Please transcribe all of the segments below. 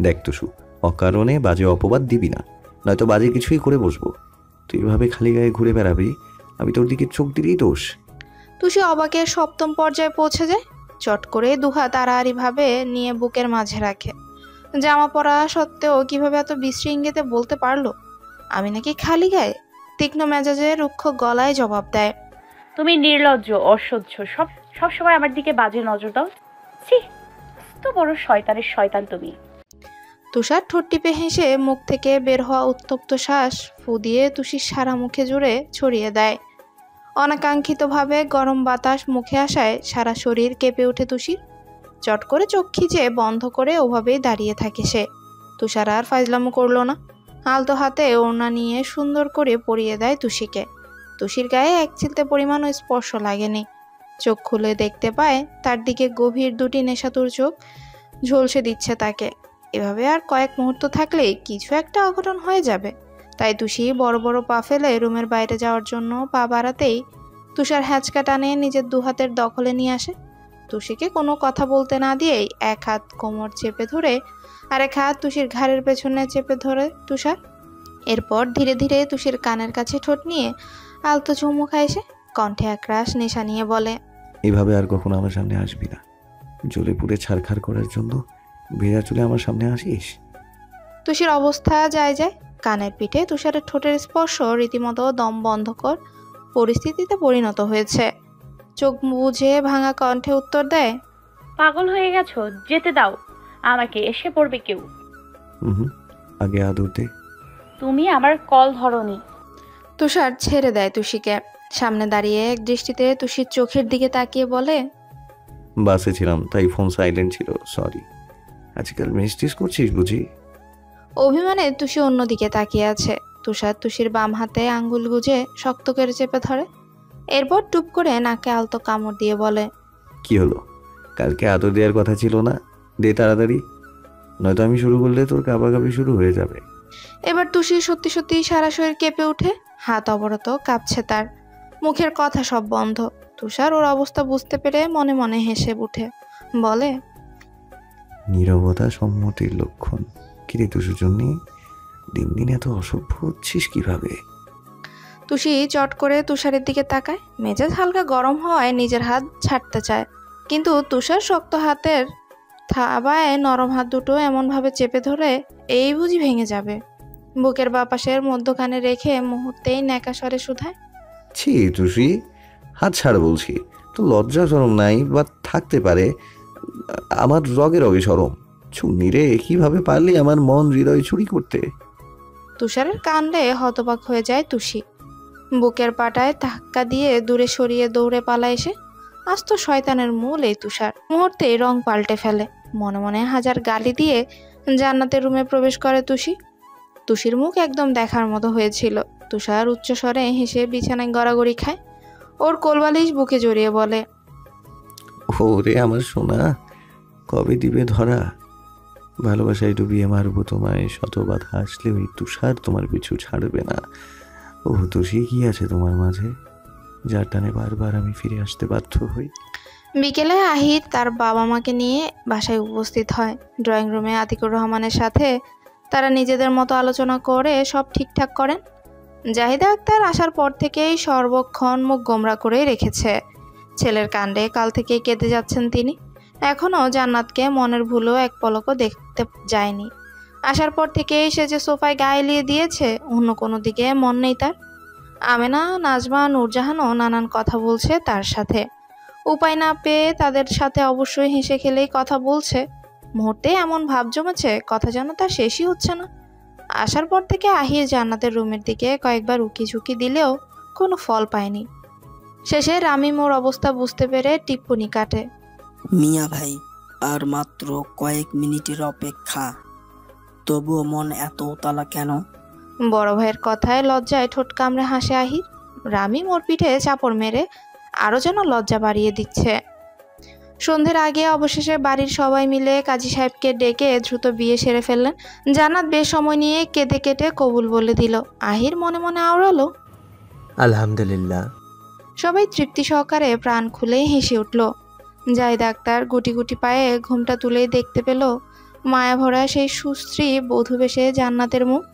দেখ টুসু, অকারণে বাজে অপবাদ দিবি না, নয়তো বাজে কিছুই করে বসবো। তুই এভাবে খালি গায়ে ঘুরে বেড়াবি, আমি তোর দিকে চোখ দিলেই দোষ। তুষি অবাকের সপ্তম পর্যায়ে পৌঁছে যায়। চট করে দুহাত আড়াআড়ি ভাবে নিয়ে বুকের মাঝে রাখে। জামা পরা সত্ত্বেও কিভাবে এত বিশ্রী ইঙ্গিতে বলতে পারলো আমি নাকি খালি গায়ে? তীক্ষ্ণ মেজাজে রুক্ষ গলায় জবাব দেয়, তুমি নির্লজ্জ, অসহ্য, সব সময় আমার দিকে বাজে নজর দাও। ছি, তো বড় শয়তানের শয়তান তুমি। তুষার ঠোঁট টিপে হেসে মুখ থেকে বের হওয়া উত্তপ্ত শ্বাস ফু দিয়ে তুষির সারা মুখে জুড়ে ছড়িয়ে দেয়। অনাকাঙ্ক্ষিতভাবে গরম বাতাস মুখে আসায় সারা শরীর কেঁপে ওঠে তুষির। চট করে চোখ খিচে বন্ধ করে ওভাবেই দাঁড়িয়ে থাকে সে। তুষার আর ফাজলামো করলো না। আলতো হাতে ওড়না নিয়ে সুন্দর করে পরিয়ে দেয় তুষিকে। তুষির গায়ে এক চিলতে পরিমাণও স্পর্শ লাগেনি। চোখ খুলে দেখতে পায় তার দিকে গভীর দুটি নেশাতুর চোখ ঝলসে দিচ্ছে তাকে। এভাবে আর কয়েক মুহূর্ত থাকলেই কিছু একটা অঘটন হয়ে যাবে। তাই তুষি বড় বড় পা ফেলে রুমের বাইরে যাওয়ার জন্য পা বাড়াতেই তুষার হ্যাঁচকা টানে নিজের দুহাতের দখলে নিয়ে আসে। তুষিকে কোনো কথা বলতে না দিয়েই এক হাত কোমর চেপে ধরে আরেক হাত তুষির ঘাড়ের পেছনে চেপে ধরে তুষার। এরপর ধীরে ধীরে তুষির কানের কাছে ঠোঁট নিয়ে আলতো চুমু খায় সে। কণ্ঠে একরাশ নেশা নিয়ে বলে, এভাবে আর কখনো আমার সামনে আসবি না। জ্বলে পুড়ে ছারখার করার জন্য ভেজা চুলে আমার সামনে আসিস। তুষির অবস্থা যায় যায়। কানের পিঠে তুষারের ঠোঁটের স্পর্শ রীতিমতো দম বন্ধকর পরিস্থিতিতে পরিণত হয়েছে। চোখ বুঝে ভাঙা কণ্ঠে উত্তর দেয়, পাগল হয়ে গেছো? যেতে দাও আমাকে, এসে পড়বে কেউ। আগে আদর দে। তুমি আমার কল ধরনি। তুষার ছেড়ে দেয় তুষিকে। সামনে দাঁড়িয়ে এক দৃষ্টিতে তুষির চোখের দিকে তাকিয়ে বলে, বাসে ছিলাম তাই ফোন সাইলেন্ট ছিল, সরি। আজকাল মিস্টিস করছিস বুঝি? অভিমানে তুষি অন্যদিকে তাকিয়ে আছে। তুষার তুষির বাম হাতে আঙ্গুল গুজে শক্ত করে চেপে ধরে। এরপর টুপ করে নাকে আলতো কামড় দিয়ে বলে, কি হলো? কালকে আদর দেওয়ার কথা ছিল না? দে তাড়াতাড়ি, নয়তো আমি শুরু করলে তোর কাঁপাকাঁপি শুরু হয়ে যাবে। এবার তুষি সত্যি সত্যি সারা শরীর কেঁপে উঠে। হাত অবরত কাঁপছে তার, মুখের কথা সব বন্ধ। তুষার ওর অবস্থা বুঝতে পেরে মনে মনে হেসে উঠে বলে, নীরবতা সম্মতির লক্ষণ। কিরে তুষুর জন্য দিন দিন এত অসভ্য হচ্ছিস কিভাবে? তুষি চট করে তুষারের দিকে তাকায়। মেজাজ হালকা গরম হওয়ায় নিজের হাত ছাড়তে চায়, কিন্তু তুষার শক্ত হাতের থাবায় নরম হাত দুটো এমনভাবে চেপে ধরে এই বুঝি ভেঙে যাবে। বুকের বাপাশের মধ্যখানে রেখে মুহূর্তেই ন্যাকা স্বরে শুধায়, ছি তুষি, হাত ছাড় বলছি। তো লজ্জা শরম নাই বা থাকতে পারে, আমার রগে রগে শরম। চুন্নি রে, কিভাবে পারলি আমার মন হৃদয় চুরি করতে? তুষারের কাণ্ডে হতবাক হয়ে যায় তুষি। বুকের পাটায় ধাক্কা দিয়ে দূরে সরিয়ে দৌড়ে পালায় এসে। আস্ত শয়তানের মূল এই তুষার। মুহূর্তেই রং পাল্টে ফেলে। মনে মনে হাজার গালি দিয়ে জান্নাতের রুমে প্রবেশ করে তুষি। তুষির মুখ একদম দেখার মতো হয়েছিল। তুষার উচ্চস্বরে হেসে বিছানায় গড়াগড়ি খায়। ওর কোলবালিশ বুকে জড়িয়ে বলে, ওরে আমার সোনা, কবে দিবে ধরা? ভালোবাসায় ডুবিয়ে মারবো তোমায়, শত বাধা আসলে ওই তুষার তোমার পিছু ছাড়বে না। ও তুষি, কি আছে তোমার মাঝে যার টানে বারবার আমি ফিরে আসতে বাধ্য হই? বিকেলে আহির তার বাবা মাকে নিয়ে বাসায় উপস্থিত হয়। ড্রয়িং রুমে আতিকুর রহমানের সাথে তারা নিজেদের মতো আলোচনা করে সব ঠিকঠাক করেন। জাহিদা আক্তার আসার পর থেকেই সর্বক্ষণ মুখ গোমরা করেই রেখেছে। ছেলের কাণ্ডে কাল থেকেই কেঁদে যাচ্ছেন তিনি। এখনও জান্নাতকে মনের ভুলও এক পলকও দেখতে যায়নি। আসার পর থেকেই সে যে সোফায় গায়ে এলিয়ে দিয়েছে, অন্য কোনো দিকে মন নেই তার। আমেনা, নাজমা, নূরজাহানও নানান কথা বলছে তার সাথে। উপায় না পেয়ে তাদের সাথে অবশ্যই হেসে খেলেই কথা বলছে। মুহূর্তে এমন ভাব জমেছে, কথা যেন তার শেষই হচ্ছে না। আসার পর থেকে আহির জান্নাতের রুমের দিকে কয়েকবার উকি ঝুঁকি দিলেও কোনো ফল পায়নি। শেষে রামিম ওর অবস্থা বুঝতে পেরে টিপ্পনি কাটে, মিয়া ভাই, আর মাত্র কয়েক মিনিটের অপেক্ষা, তবুও মন এত উতলা কেন? বড় ভাইয়ের কথায় লজ্জায় ঠোঁট কামড়ে হাসে আহির। রামিম ওর পিঠে চাপড় মেরে আরও যেন লজ্জা বাড়িয়ে দিচ্ছে। সন্ধ্যের আগে অবশেষে বাড়ির সবাই মিলে কাজী সাহেবকে ডেকে দ্রুত বিয়ে সেরে ফেললেন। জান্নাত বেশ সময় নিয়ে কেঁদে কেটে কবুল বলে দিল। আহির মনে মনে আওড়ালো, আলহামদুলিল্লাহ। সবাই তৃপ্তি সহকারে প্রাণ খুলে হেসে উঠল। জাহিদা আক্তার গুটি গুটি পায়ে ঘুমটা তুলেই দেখতে পেল মায়া ভরা সেই সুস্ত্রী বধূ বেশে জান্নাতের মুখ।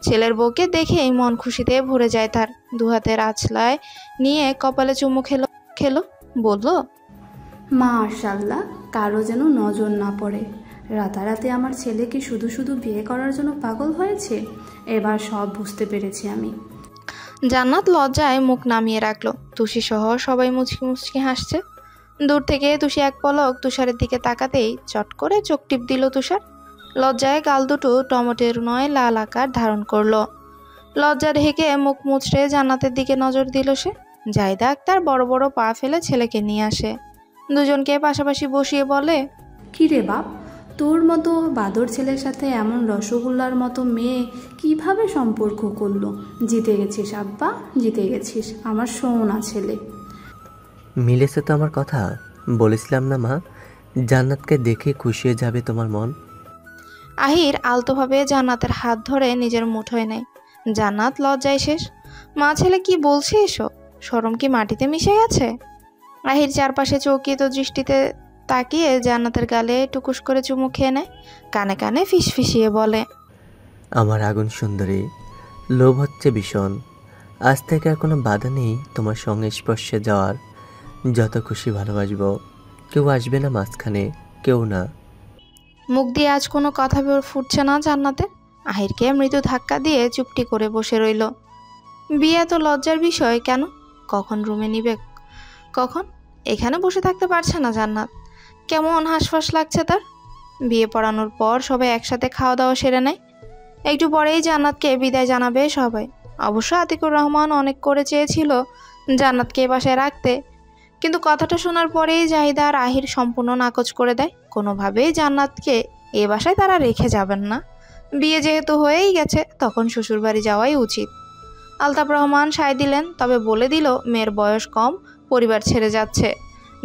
ছেলের বউকে দেখেই মন খুশিতে ভরে যায় তার। দুহাতের আছলায় নিয়ে কপালে চুমু খেলো বলল, মাশাআল্লাহ, কারো যেন নজর না পড়ে। রাতারাতি আমার ছেলে কি শুধু শুধু বিয়ে করার জন্য পাগল হয়েছে? এবার সব বুঝতে পেরেছি আমি। জান্নাত লজ্জায় মুখ নামিয়ে রাখলো। তুষি সহ সবাই মুচকি মুচকি হাসছে। দূর থেকে তুষি এক পলক তুষারের দিকে তাকাতেই চট করে চোখ টিপ দিল তুষার। লজ্জায় গাল দুটো টমেটোর নয় লাল আকার ধারণ করলো। লজ্জা ঢেকে মুখ মুচড়ে জান্নাতের দিকে নজর দিল সে। জাহিদা আক্তার বড় বড় পা ফেলে ছেলেকে নিয়ে আসে। দুজনকে পাশাপাশি বসিয়ে বলে, কি রে বাপ, তোর মতো বাদর ছেলের সাথে এমন রসগোল্লার মতো মেয়ে কিভাবে সম্পর্ক করলো? জিতে গেছিস আব্বা, জিতে গেছিস আমার সোনা ছেলে। মিলেছে তো আমার কথা? বলেছিলাম না মা, জান্নাতকে দেখে খুশি হয়ে যাবে তোমার মন। আহির আলতোভাবে জান্নাতের হাত ধরে নিজের মুঠোয় নেয়। জান্নাত লজ্জায় শেষ। মা ছেলে কি বলছে এসব? শরম কি মাটিতে মিশে গেছে? আহির চারপাশে চৌকিত দৃষ্টিতে তাকিয়ে জান্নাতের গালে টুকুস করে চুমু খেয়ে নেয়। কানে কানে ফিসফিসিয়ে বলে, আমার আগুন সুন্দরী, লোভ হচ্ছে ভীষণ। আজ থেকে আর কোনো বাধা নেই তোমার সঙ্গে স্পর্শে যাওয়ার। যত খুশি ভালোবাসবো, কেউ আসবে না মাঝখানে, কেউ না। মুখ দিয়ে আজ কোনো কথা ফুটছে না জান্নাতের। আহিরকে মৃদু ধাক্কা দিয়ে চুপটি করে বসে রইল। বিয়ে তো লজ্জার বিষয় কেন? কখন রুমে নিবে, কখন? এখানে বসে থাকতে পারছে না জান্নাত। কেমন হাঁসফাঁস লাগছে তার। বিয়ে পড়ানোর পর সবাই একসাথে খাওয়া দাওয়া সেরে নেয়। একটু পরেই জান্নাতকে বিদায় জানাবে সবাই। অবশ্য আতিকুর রহমান অনেক করে চেয়েছিল জান্নাতকে এ বাসায় রাখতে, কিন্তু কথাটা শোনার পরেই জাহিদা আর আহির সম্পূর্ণ নাকচ করে দেয়। কোনোভাবেই জান্নাতকে এ বাসায় তারা রেখে যাবেন না। বিয়ে যেহেতু হয়েই গেছে, তখন শ্বশুরবাড়ি যাওয়াই উচিত। আলতাফ রহমান সায় দিলেন, তবে বলে দিল মেয়ের বয়স কম, পরিবার ছেড়ে যাচ্ছে।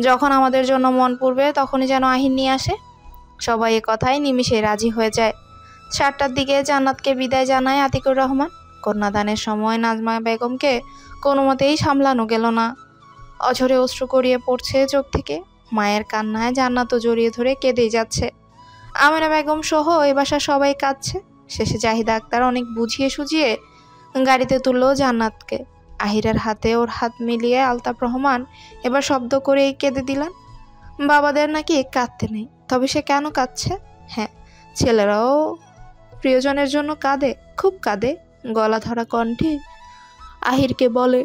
যখন আমাদের জন্য মন পড়বে তখনই যেন আহির নিয়ে আসে। সবাই এ কথায় নিমিষে রাজি হয়ে যায়। 7টার দিকে জান্নাতকে বিদায় জানায় আতিকুর রহমান। কন্যাদানের সময় নাজমা বেগমকে কোনো মতেই সামলানো গেল না। অঝরে অশ্রু গড়িয়ে পড়ছে চোখ থেকে। মায়ের কান্নায় জান্নাতও জড়িয়ে ধরে কেঁদেই যাচ্ছে। আমেনা বেগম সহ এ বাসার সবাই কাঁদছে। শেষে জাহিদা আক্তার অনেক বুঝিয়ে সুঝিয়ে গাড়িতে তুললো জান্নাতকে। আহিরের হাতে ওর হাত মিলিয়ে আলতাফ রহমান এবার শব্দ করেই কেঁদে দিলেন। বাবাদের নাকি কাঁদতে নেই, তবে সে কেন কাঁদছে? হ্যাঁ, ছেলেরাও প্রিয়জনের জন্য কাঁদে, খুব কাঁদে। গলা ধরা কণ্ঠে আহিরকে বলে,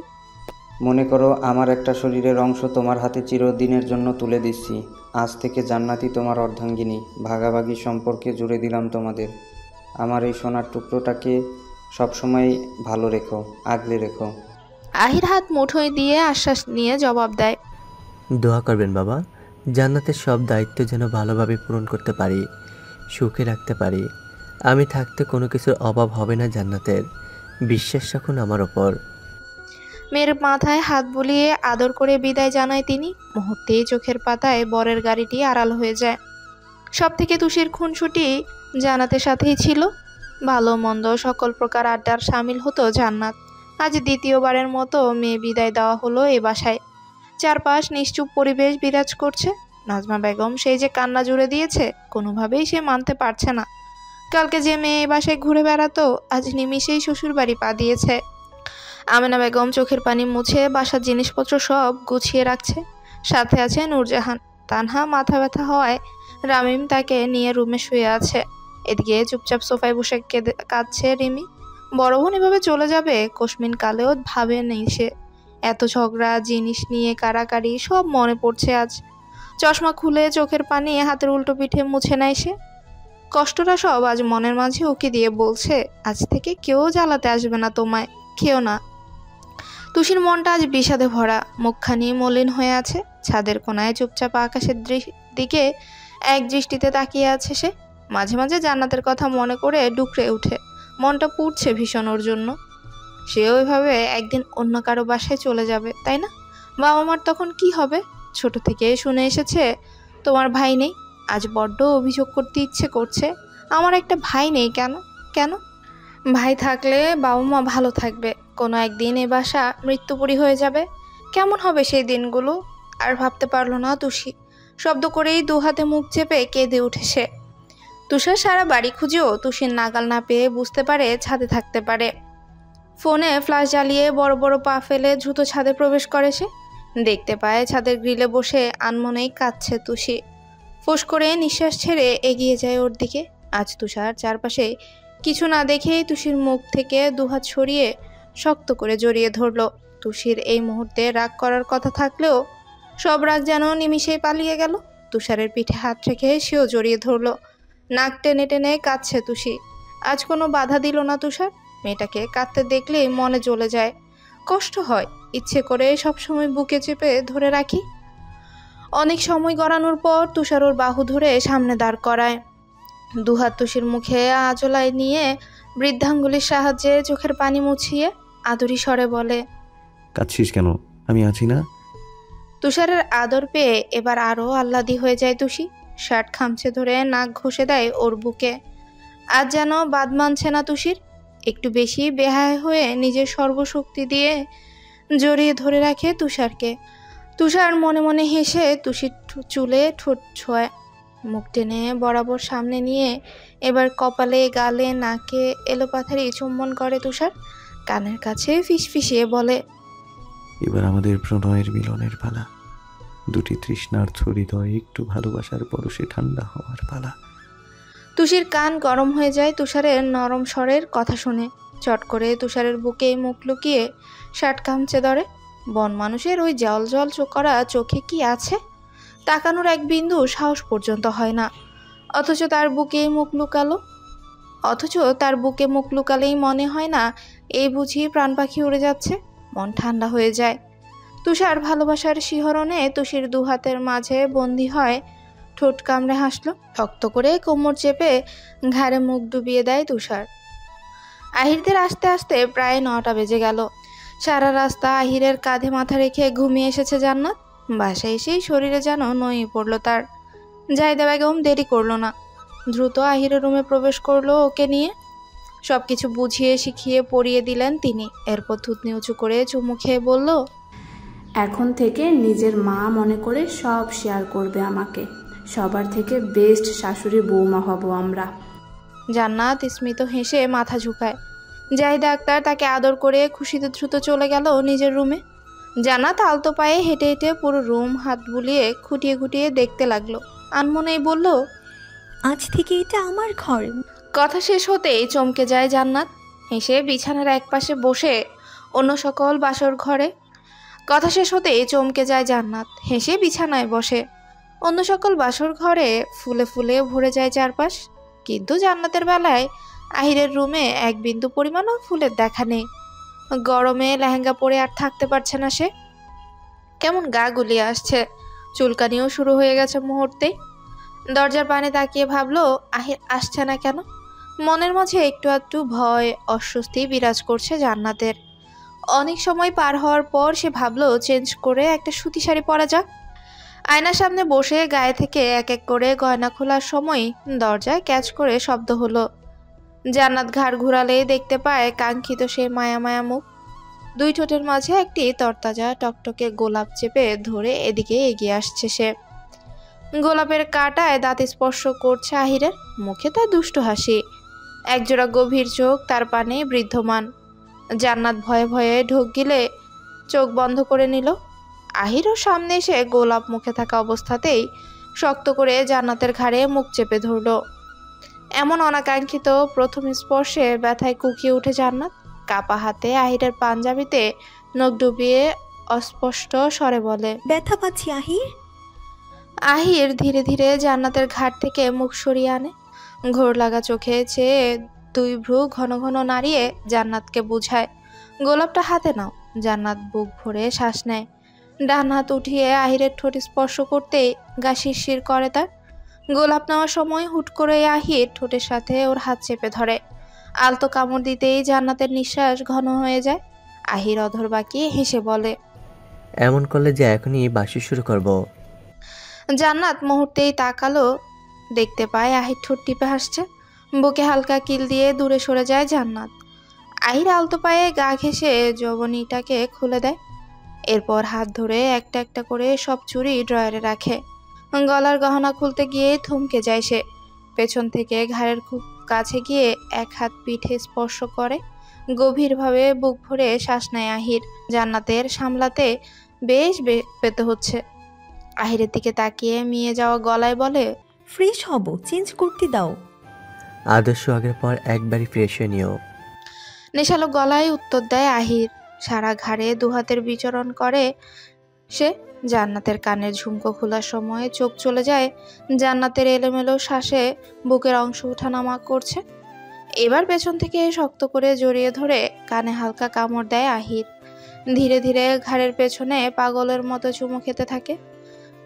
মনে করো আমার একটা শরীরের অংশ তোমার হাতে চিরদিনের জন্য তুলে দিচ্ছি। আজ থেকে জান্নাতি তোমার অর্ধাঙ্গিনী। ভাগাভাগি সম্পর্কে জুড়ে দিলাম তোমাদের। আমার এই সোনার টুকরোটাকে সবসময় ভালো রেখো, আগলে রেখো। আহির হাত মুঠোয় দিয়ে আশ্বাস নিয়ে জবাব দেয়, দোয়া করবেন বাবা, জান্নাতের সব দায়িত্ব যেন ভালোভাবে পূরণ করতে পারি, সুখে রাখতে পারি। আমি থাকতে কোনো কিছুর অভাব হবে না জান্নাতের। বিশ্বাস রাখুন আমার ওপর। মেয়ের মাথায় হাত বুলিয়ে আদর করে বিদায় জানায় তিনি। মুহূর্তেই চোখের পাতায় বরের গাড়িটি আড়াল হয়ে যায়। সব থেকে তুষির খুনসুটি জান্নাতের সাথেই ছিল। ভালো মন্দ সকল প্রকার আড্ডার সামিল হতো জান্নাত। আজ দ্বিতীয়বারের মতো মেয়ে বিদায় দেওয়া হলো এ বাসায়। চারপাশ নিশ্চুপ পরিবেশ বিরাজ করছে। নাজমা বেগম সেই যে কান্না জুড়ে দিয়েছে, কোনোভাবেই সে মানতে পারছে না। কালকে যে মেয়ে এ বাসায় ঘুরে বেড়াতো, আজ নিমিষেই শ্বশুরবাড়ি পা দিয়েছে। আমেনা বেগম চোখের পানি মুছে বাসার জিনিসপত্র সব গুছিয়ে রাখছে। সাথে আছে নূরজাহান। তানহা মাথা ব্যথা হওয়ায় রামিম তাকে নিয়ে রুমে শুয়ে আছে। এদিকে চুপচাপ সোফায় বসে কাঁদছে রিমি। বড় বোন এভাবে চলে যাবে কোশমিন কালেও ভাবে নেই সে। এত ঝগড়া, জিনিস নিয়ে কাড়াকাড়ি সব মনে পড়ছে আজ। চশমা খুলে চোখের পানি হাতের উল্টো পিঠে মুছে নেয় সে। কষ্টটা সব আজ মনের মাঝে উকি দিয়ে বলছে, আজ থেকে কেউ জ্বালাতে আসবে না তোমায়, কেউ না। তুষির মনটা আজ বিষাদে ভরা, মুখখানি মলিন হয়ে আছে। ছাদের কোনায় চুপচাপ আকাশের দিকে এক দৃষ্টিতে তাকিয়ে আছে সে। মাঝে মাঝে জান্নাতের কথা মনে করে ডুকরে উঠে। মনটা পুড়ছে ভীষণ ওর জন্য। সেও ওইভাবে একদিন অন্য কারো বাসায় চলে যাবে, তাই না? বাবা মার তখন কি হবে? ছোট থেকে শুনে এসেছে তোমার ভাই নেই। আজ বড্ড অভিযোগ করতে ইচ্ছে করছে, আমার একটা ভাই নেই কেন? কেন? ভাই থাকলে বাবা মা ভালো থাকবে। কোনো একদিন এ বাসা মৃত্যুপুরী হয়ে যাবে। কেমন হবে সেই দিনগুলো? আর ভাবতে পারলো না তুষি। শব্দ করেই দু হাতে মুখ চেপে কেঁদে উঠে সে। তুষার সারা বাড়ি খুঁজেও তুষির নাগাল না পেয়ে বুঝতে পারে ছাদে থাকতে পারে। ফোনে ফ্ল্যাশ জ্বালিয়ে বড় বড় পা ফেলে দ্রুত ছাদে প্রবেশ করে সে। দেখতে পায় ছাদের গ্রিলে বসে আনমনেই কাঁদছে তুষি। ফোঁস করে নিঃশ্বাস ছেড়ে এগিয়ে যায় ওর দিকে। আজ তুষার চারপাশে কিছু না দেখেই তুষির মুখ থেকে দুহাত সরিয়ে শক্ত করে জড়িয়ে ধরল। তুষির এই মুহূর্তে রাগ করার কথা থাকলেও সব রাগ যেন নিমিষেই পালিয়ে গেল। তুষারের পিঠে হাত রেখে সেও জড়িয়ে ধরল। নাক টেনে টেনে কাঁদছে তুষি। আজ কোনো বাধা দিল না তুষার। মেয়েটাকে কাঁদতে দেখলেই মনে জ্বলে যায়, কষ্ট হয়। ইচ্ছে করে সবসময় বুকে চেপে ধরে রাখি। অনেক সময় গড়ানোর পর তুষার ওর বাহু ধরে সামনে দাঁড় করায়। দুহাত তুষির মুখে আঁচলায় নিয়ে বৃদ্ধাঙ্গুলির সাহায্যে চোখের পানি মুছিয়ে আদুরি স্বরে বলে, কাঁদছিস কেন? আমি আছি না? তুষারের আদর পেয়ে এবার আরও আহ্লাদি হয়ে যায় তুষি। শার্ট খামচে ধরে নাক ঘষে দেয় ওর বুকে। আজ যেন বাদ মানছে না তুষির। একটু বেশি বেহায় হয়ে নিজের সর্বশক্তি দিয়ে জড়িয়ে ধরে রাখে তুষারকে। তুষার মনে মনে হেসে তুষির চুলে ঠোঁট ছোঁয়। মুখ টেনে বরাবর সামনে নিয়ে এবার কপালে, গালে, নাকে এলোপাথারি চুম্বন করে তুষার। কানের কাছে ফিসফিসিয়ে বলে, এবার আমাদের প্রণয়ের মিলনের পালা। দুটি তৃষ্ণার্থ হৃদয় একটু ভালোবাসার পরশে ঠান্ডা হওয়ার পালা। তুষির কান গরম হয়ে যায় তুষারের নরম স্বরের কথা শুনে। চট করে তুষারের বুকে মুখ লুকিয়ে শার্ট খামচে ধরে। বন মানুষের ওই জল জল করা চোখে কি আছে? তাকানোর এক বিন্দু সাহস পর্যন্ত হয় না। অথচ তার বুকে মুখ লুকালেই মনে হয় না এই বুঝি প্রাণ পাখি উড়ে যাচ্ছে। মন ঠান্ডা হয়ে যায়। তুষার ভালোবাসার শিহরণে তুষির দুহাতের মাঝে বন্দী হয়। ঠোঁট কামড়ে হাসলো। শক্ত করে কোমর চেপে ঘাড়ে মুখ ডুবিয়ে দেয় তুষার। আহিরদের আসতে আসতে প্রায় 9টা বেজে গেল। সারা রাস্তা আহিরের কাঁধে মাথা রেখে ঘুমিয়ে এসেছে জান্নাত। বাসায় এসেই শরীরে যেন নয়ে পড়ল তার। জাহিদা বেগম দেরি করলো না, দ্রুত আহিরের রুমে প্রবেশ করলো ওকে নিয়ে। সবকিছু বুঝিয়ে শিখিয়ে পড়িয়ে দিলেন তিনি। এরপর থুতনি উঁচু করে চুমু খেয়ে বলল, এখন থেকে নিজের মা মনে করে সব শেয়ার করবে আমাকে। সবার থেকে বেস্ট শাশুড়ি বৌমা হব আমরা। জান্নাত স্মিত হেসে মাথা ঝুঁকায়। জাহিদা আক্তার তাকে আদর করে খুশিতে দ্রুত চলে গেল নিজের রুমে। জান্নাত আলতো পায়ে হেঁটে হেঁটে পুরো রুম হাত বুলিয়ে খুঁটিয়ে খুঁটিয়ে দেখতে লাগলো। আনমনেই বলল, আজ থেকে এটা আমার ঘর। কথা শেষ হতেই চমকে যায় জান্নাত। হেসে বিছানার একপাশে বসে অন্য সকল বাসর ঘরে কথা শেষ হতেই চমকে যায় জান্নাত। হেসে বিছানায় বসে। অন্য সকল বাসর ঘরে ফুলে ফুলে ভরে যায় চারপাশ। কিন্তু জান্নাতের বেলায় আহিরের রুমে এক বিন্দু পরিমাণও ফুলের দেখা নেই। গরমে লেহেঙ্গা পরে আর থাকতে পারছে না সে। কেমন গা গুলিয়ে আসছে। চুলকানিও শুরু হয়ে গেছে মুহূর্তেই। দরজার পানে তাকিয়ে ভাবলো আহির আসছে না কেন। মনের মাঝে একটু একটু ভয়, অস্বস্তি বিরাজ করছে জান্নাতের। অনেক সময় পার হওয়ার পর সে ভাবলো চেঞ্জ করে একটা সুতি শাড়ি পরা যাক। আয়নার সামনে বসে গায়ে থেকে এক এক করে গয়না খোলার সময় দরজায় ক্যাচ করে শব্দ হলো। জান্নাত ঘাড় ঘুরালেই দেখতে পায় কাঙ্ক্ষিত সে মায়া মায়া মুখ। দুই ঠোঁটের মাঝে একটি তরতাজা টকটকে গোলাপ চেপে ধরে এদিকে এগিয়ে আসছে সে। গোলাপের কাঁটায় দাঁত স্পর্শ করছে আহিরের। মুখে তার দুষ্টু হাসি। একজোড়া গভীর চোখ তার পানে বৃদ্ধমান। জান্নাত ভয়ে ভয়ে ঢোক গিলে চোখ বন্ধ করে নিল। আহিরও সামনে এসে গোলাপ মুখে থাকা অবস্থাতেই শক্ত করে জান্নাতের ঘাড়ে মুখ চেপে ধরল। এমন অনাকাঙ্ক্ষিত প্রথম স্পর্শে ব্যথায় কুকিয়ে উঠে জান্নাত। কাপা হাতে আহিরের পাঞ্জাবিতে নখ ডুবিয়ে অস্পষ্ট স্বরে বলে, ব্যথা পাচ্ছি আহির। আহির ধীরে ধীরে জান্নাতের ঘাট থেকে মুখ সরিয়ে আনে। ঘোর লাগা চোখে চেয়ে দুই ভ্রু ঘন ঘন নাড়িয়ে জান্নাতকে বুঝায়, গোলাপটা হাতে নাও। জান্নাত বুক ভরে শ্বাস নেয়। ডান হাত উঠিয়ে আহিরের ঠোঁট স্পর্শ করতেই গা শিরশির করে তার। গোলাপ নেওয়ার সময় হুট করে আহির ঠোঁটের সাথে ওর হাত চেপে ধরে। আলতো কামড় দিতেই জান্নাতের নিঃশ্বাস ঘন হয়ে যায়। আহির অধর বাঁকিয়ে হেসে বলে, এমন করলে যে এখনই বাসি শুরু করব। জান্নাত মুহূর্তেই তাকালো। দেখতে পায় আহির ঠোঁট টিপে হাসছে। বুকে হালকা কিল দিয়ে দূরে সরে যায় জান্নাত। আহির আলতো পায়ে গা ঘেঁষে যৌবনীটাকে খুলে দেয়। এরপর হাত ধরে একটা একটা করে সব চুড়ি ড্রয়ারে রাখে। গলার গহনা খুলতে গিয়ে থমকে যায় সে। পেছন থেকে ঘাড়ের খুব কাছে গিয়ে এক হাত পিঠে স্পর্শ করে। গভীরভাবে বুক ভরে শ্বাস নেয় আহির। জান্নাতের সামলাতে বেশ পেতে হচ্ছে। আহিরের দিকে তাকিয়ে মিয়ে যাওয়া গলায় বলে, ফ্রেশ হব, চেঞ্জ করতে দাও। আদর্শ আগের পর একবারই ফ্রেশ হয়ে নিও। নেশালো গলায় উত্তর দেয় আহির। সারা ঘাড়ে দুহাতের বিচরণ করে সে। জান্নাতের কানের ঝুমকো খোলার সময় চোখ চলে যায় জান্নাতের এলোমেলো শ্বাসে বুকের অংশ ওঠানামা করছে। এবার পেছন থেকে শক্ত করে জড়িয়ে ধরে কানে হালকা কামড় দেয় আহির। ধীরে ধীরে ঘাড়ের পেছনে পাগলের মতো চুমু খেতে থাকে।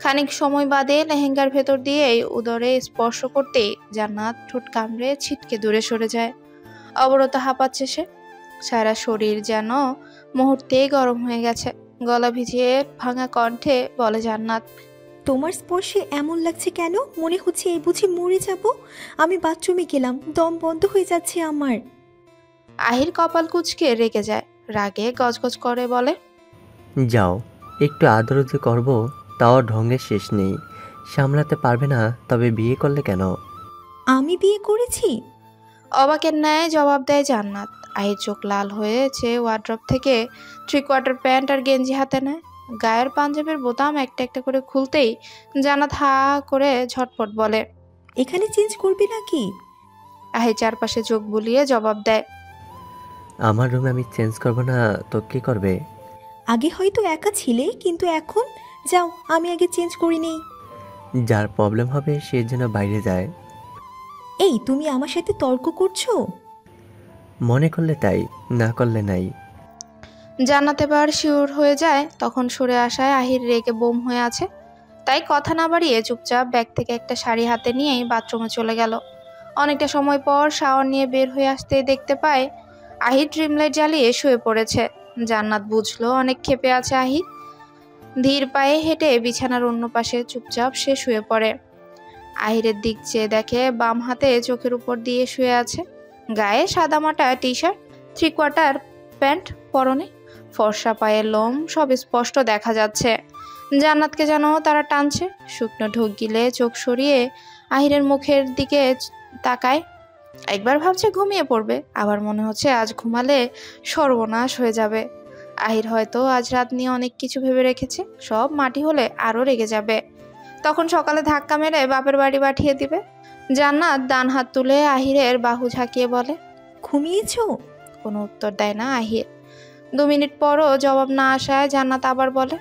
খানিক সময় বাদে লেহেঙ্গার ভেতর দিয়েই উদরে স্পর্শ করতেই জান্নাত ঠোঁট কামড়ে ছিটকে দূরে সরে যায়। অবরত হাঁপাচ্ছে সে। সারা শরীর যেন মুহূর্তেই গরম হয়ে গেছে। গলা ভিজিয়ে ভাঙা কণ্ঠে বলে জান্নাত, তোমার স্পর্শে এমন লাগছে কেন? মনে হচ্ছে এই বুঝি মরে যাব। আমি বাথরুমে গেলাম, দম বন্ধ হয়ে যাচ্ছে আমার। আহির কপাল কুঁচকে রেগে যায়। রাগে গজগজ করে বলে, যাও, একটু আদর যে করবো তাও ঢঙ্গের শেষ নেই। সামলাতে পারবে না তবে বিয়ে করলে কেন? আমি বিয়ে করেছি? অবাকের ন্যায় জবাব দেয় জান্নাত। আহির চোখ লাল হয়েছে। ওয়ার্ড্রপ থেকে 3/4 প্যান্ট আর গেঞ্জি হাতে নেয়। গায়ের পাঞ্জাবের বোতাম একটা একটা করে খুলতেই জান্নাত হা করে ঝটপট বলে, এখানে চেঞ্জ করবে নাকি? আহির চারপাশে চোখ বুলিয়ে জবাব দেয়, আমার রুমে আমি চেঞ্জ করবো না তো কে করবে? আগে হয়তো একা ছিলে, কিন্তু এখন যাও, আমি আগে চেঞ্জ করে নেই। যার প্রবলেম হবে সে যেন বাইরে যায়। এই, তুমি আমার সাথে তর্ক করছো? মনে করলে তাই, না করলে নাই। জান্নাত এবার শিওর হয়ে যায়। তখন সরে আসায় আহির রেগে বোম হয়ে আছে। তাই কথা না বাড়িয়ে চুপচাপ ব্যাগ থেকে একটা শাড়ি হাতে নিয়েই বাথরুমে চলে গেল। অনেকটা সময় পর শাওয়ার নিয়ে বের হয়ে আসতে দেখতে পায় আহির ড্রিম লাইট জ্বালিয়ে শুয়ে পড়েছে। জান্নাত বুঝলো অনেক ক্ষেপে আছে আহির। ধীর পায়ে হেঁটে বিছানার অন্য পাশে চুপচাপ সে শুয়ে পড়ে। আহিরের দিক চেয়ে দেখে বাম হাতে চোখের উপর দিয়ে শুয়ে আছে। গায়ে সাদামাটা টি শার্ট, 3/4 প্যান্ট পরনে। ফর্সা পায়ের লোম সব স্পষ্ট দেখা যাচ্ছে। জান্নাতকে যেন তারা টানছে। শুকনো ঢোক গিলে চোখ সরিয়ে আহিরের মুখের দিকে তাকায়। একবার ভাবছে ঘুমিয়ে পড়বে, আবার মনে হচ্ছে আজ ঘুমালে সর্বনাশ হয়ে যাবে। আহির হয়তো আজ রাত নিয়ে অনেক কিছু ভেবে রেখেছে, সব মাটি হলে আরও রেগে যাবে। তখন সকালে ধাক্কা মেরে বাপের বাড়ি পাঠিয়ে দিবে। জান্নাত ডান হাত তুলে আহিরের বাহু ঝাঁকিয়ে বলে, ঘুমিয়েছো? কোনো উত্তর দেয় না আহির। 2 মিনিট পরও জবাব না আসায় জান্নাত আবার বলে,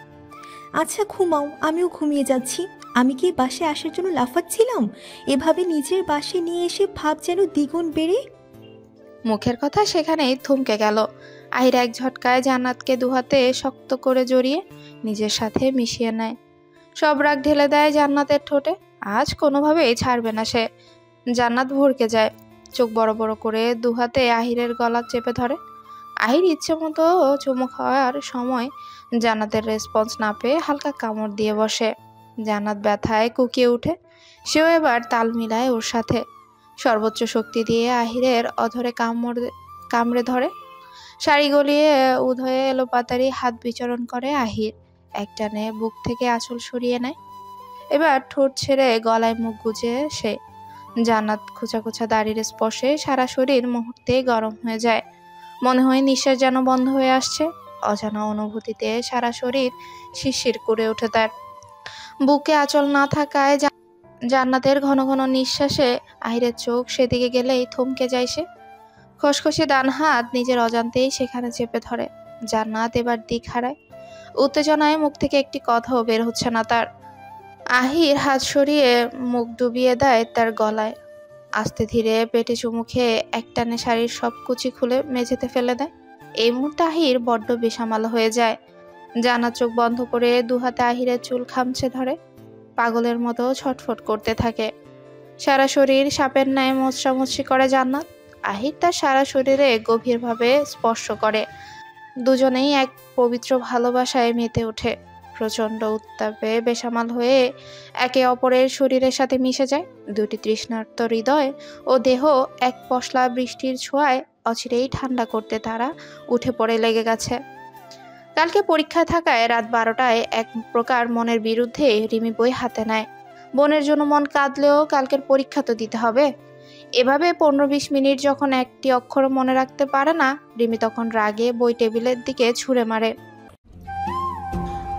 আচ্ছা ঘুমাও, আমিও ঘুমিয়ে যাচ্ছি। আমি কি বাসে আসার জন্য লাফাচ্ছিলাম? এভাবে নিজের বাসে নিয়ে এসে ভাব যেন দ্বিগুণ বেড়ে। মুখের কথা সেখানেই থমকে গেল। আহির এক ঝটকায় জান্নাতকে দুহাতে শক্ত করে জড়িয়ে নিজের সাথে মিশিয়ে নেয়। সব রাগ ঢেলে দেয় জান্নাতের ঠোঁটে। আজ কোনোভাবেই ছাড়বে না সে। জান্নাত ভরকে যায়। চোখ বড় বড় করে দুহাতে আহিরের গলা চেপে ধরে। আহির ইচ্ছে মতো চুমু খাওয়ার সময় জান্নাতের রেসপন্স না পেয়ে হালকা কামড় দিয়ে বসে। জান্নাত ব্যথায় কুকিয়ে উঠে। সেও এবার তাল মিলায় ওর সাথে। সর্বোচ্চ শক্তি দিয়ে আহিরের অধরে কামড়ে ধরে। শাড়ি গলিয়ে উদয়ে এলোপাতারি হাত বিচরণ করে আহির। একটানে বুক থেকে আঁচল সরিয়ে নেয়। এবার ঠোঁট ছেড়ে গলায় মুখ গুজে সে। জান্নাত খোঁচা খোঁচা দাড়ির স্পর্শে সারা শরীর মুহূর্তে গরম হয়ে যায়। মনে হয় নিঃশ্বাস যেন বন্ধ হয়ে আসছে। অজানা অনুভূতিতে সারা শরীর শিরশির করে ওঠে তার। বুকে আঁচল না থাকায় জান্নাতের ঘন ঘন নিঃশ্বাসে আহিরের চোখ সেদিকে গেলেই থমকে যায় সে। খসখসে ডান হাত নিজের অজান্তেই সেখানে চেপে ধরে। জান্নাত এবার দিক হারায়। উত্তেজনায় মুখ থেকে একটি কথাও বের হচ্ছে না তার। আহির হাত সরিয়ে মুখ ডুবিয়ে দেয় তার গলায়। আস্তে ধীরে পেটে চুমু খেয়ে একটানে শাড়ির সব কুচি খুলে মেঝেতে ফেলে দেয়। এই মুহূর্তে আহির বড্ড বেসামাল হয়ে যায়। জান্নাত চোখ বন্ধ করে দুহাতে আহিরের চুল খামচে ধরে। পাগলের মতো ছটফট করতে থাকে। সারা শরীর সাপের ন্যায় মোচড়ামুচড়ি করে জান্নাত। আহির তার সারা শরীরে গভীরভাবে স্পর্শ করে। দুজনেই এক পবিত্র ভালোবাসায় মেতে ওঠে। প্রচণ্ড উত্তাপে বেসামাল হয়ে একে অপরের শরীরের সাথে মিশে যায়। দুটি তৃষ্ণার্ত হৃদয় ও দেহ এক পশলা বৃষ্টির ছোঁয়ায় অচিরেই ঠান্ডা করতে তারা উঠে পড়ে লেগে গেছে। কালকে পরীক্ষা থাকায় রাত 12টায় এক প্রকার মনের বিরুদ্ধে রিমি বই হাতে নেয়। বোনের জন্য মন কাঁদলেও কালকের পরীক্ষা তো দিতে হবে। এভাবে 15-20 মিনিট যখন একটি অক্ষর মনে রাখতে পারে না, রিমি তখন রাগে বই টেবিলের দিকে ছুঁড়ে মারে।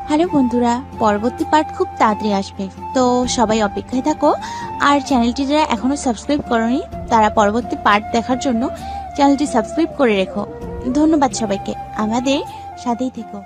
হ্যালো বন্ধুরা, পরবর্তী পার্ট খুব তাড়াতাড়ি আসবে, তো সবাই অপেক্ষায় থাকো। আর চ্যানেলটি যারা এখনো সাবস্ক্রাইব করোনি তারা পরবর্তী পার্ট দেখার জন্য চ্যানেলটি সাবস্ক্রাইব করে রেখো। ধন্যবাদ সবাইকে, আমাদের সাথেই থেকো।